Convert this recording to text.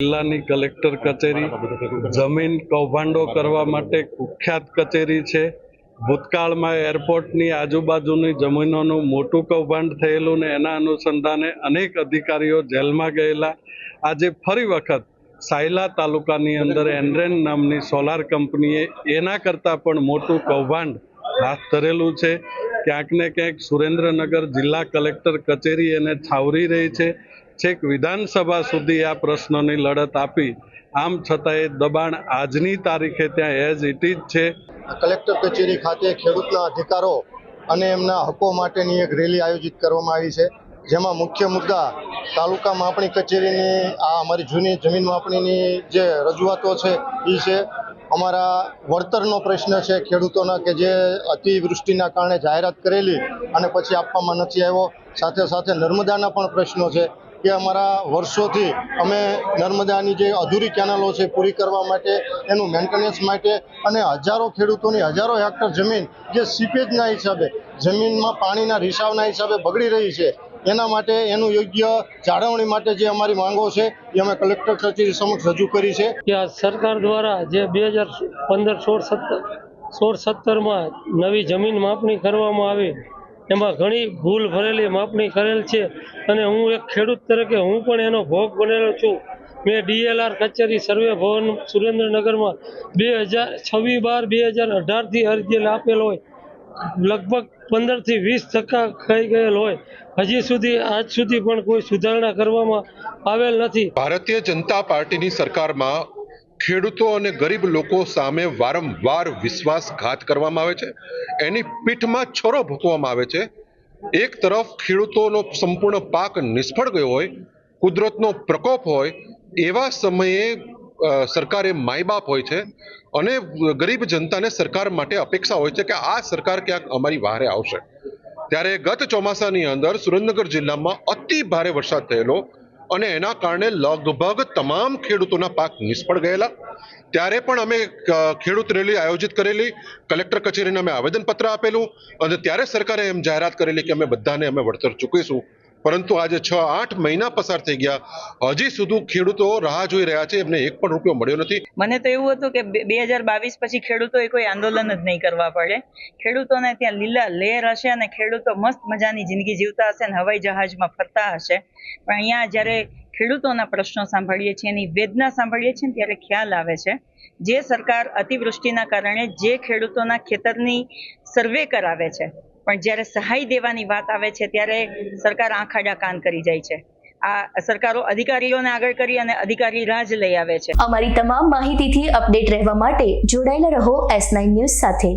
જિલ્લાની કલેક્ટર કચેરી જમીન કૌભાંડો કરવા માટે કુખ્યાત કચેરી છે। ભૂતકાળમાં એરપોર્ટની આજુબાજુની જમીનોનું મોટું કૌભાંડ થયેલું ને એના અનુસંધાને અનેક અધિકારીઓ જેલમાં ગયેલા। આજે ફરી વખત સાયલા તાલુકાની અંદર એનરેન નામની સોલાર કંપનીએ એના કરતાં પણ મોટું કૌભાંડ હાથ ધરેલું છે। ક્યાંક ને ક્યાંક સુરેન્દ્રનગર જિલ્લા કલેક્ટર કચેરી એને છાવરી રહી છે। છેક વિધાનસભા સુધી આ પ્રશ્નોની લડત આપી, આમ છતાં એ દબાણ આજની તારીખે ત્યાં એઝ ઇટ ઇઝ છે। કલેક્ટર કચેરી ખાતે ખેડૂતના અધિકારો અને એમના હકો માટેની એક રેલી આયોજિત કરવામાં આવી છે, જેમાં મુખ્ય મુદ્દા તાલુકા માપણી કચેરીની આ અમારી જૂની જમીન માપણીની જે રજૂઆતો છે એ છે। અમારા વળતરનો પ્રશ્ન છે ખેડૂતોના, કે જે અતિવૃષ્ટિના કારણે જાહેરાત કરેલી અને પછી આપવામાં નથી આવ્યો। સાથે સાથે નર્મદાના પણ પ્રશ્નો છે કે અમારા વર્ષોથી અમે નર્મદાની જે અધૂરી કેનાલો છે પૂરી કરવા માટે, એનું મેન્ટેનન્સ માટે અને હજારો ખેડૂતોની હજારો હેક્ટર જમીન જે સીપેજના હિસાબે, જમીનમાં પાણીના રિસાવના હિસાબે બગડી રહી છે, એના માટે એનું યોગ્ય જાળવણી માટે જે અમારી માંગો છે એ અમે કલેક્ટર કચેરી સમક્ષ રજૂ કરી છે। કે સરકાર દ્વારા જે 2015-16-17માં નવી જમીન માપણી કરવામાં આવી, એમાં ઘણી ભૂલ ભરેલી માપણી કરેલ છે અને હું એક ખેડૂત તરીકે હું પણ એનો ભોગ બનેલો છું। મેં DLR કચેરી સર્વે ભવન સુરેન્દ્રનગરમાં 26/12/2018થી અરજી આપેલ હોય, લગભગ 15 થી 20% ખાઈ ગયેલ હોય, હજી સુધી આજ સુધી પણ કોઈ સુધારણા કરવામાં આવેલ નથી। ભારતીય જનતા પાર્ટીની સરકારમાં ખેડૂતો અને ગરીબ લોકો સામે વારંવાર વિશ્વાસઘાત કરવામાં આવે છે, એની પીઠમાં છરો ભૂકવામાં આવે છે। એક તરફ ખેડૂતોનો સંપૂર્ણ પાક નિષ્ફળ ગયો હોય, કુદરતનો પ્રકોપ હોય, એવા સમયે સરકારે માયબાપ હોય છે અને ગરીબ જનતાને સરકાર માટે અપેક્ષા હોય છે કે આ સરકાર ક્યાંક અમારી વહારે આવશે। ત્યારે ગત ચોમાસાની અંદર સુરેન્દ્રનગર જિલ્લામાં અતિ ભારે વરસાદ થયેલો અને એના કારણે લગભગ તમામ ખેડૂતોના પાક નિષ્ફળ ગયેલા। ત્યારે પણ અમે ખેડૂત રેલી આયોજિત કરેલી, કલેક્ટર કચેરીને અમે આવેદનપત્ર આપેલું અને ત્યારે સરકારે એમ જાહેરાત કરેલી કે અમે બધાને અમે વળતર ચૂકવીશું। પરંતુ આજે 6-8 મહિના પસાર થઈ ગયા, હજી સુધી ખેડૂતો રાહ જોઈ રહ્યા છે, એમને એક પણ રૂપિયો મળ્યો નથી। મને તો એવું હતું કે 2022 પછી ખેડૂતોએ કોઈ આંદોલન જ નહીં કરવા પડે, ખેડૂતોને ત્યાં લીલા લહેર હશે અને ખેડૂતો મસ્ત મજાની જિંદગી જીવતા હશે અને હવાઈ જહાજમાં ફરતા હશે। પણ અહીંયા જ્યારે ખેડૂતોના પ્રશ્નો સાંભળીએ છીએ, એની વેદના સાંભળીએ છીએ ત્યારે ખ્યાલ આવે છે જે સરકાર અતિવૃષ્ટિના કારણે જે ખેડૂતોના ખેતરની સર્વે કરાવે છે, પણ જ્યારે સહાય દેવાની વાત આવે છે ત્યારે સરકાર આંખ આડા કાન કરી જાય છે। આ સરકારો અધિકારીઓને આગળ કરી અને અધિકારી રાજ લઈ આવે છે। અમારી તમામ માહિતીથી અપડેટ રહેવા માટે જોડાયેલા રહો S9 ન્યૂઝ સાથે।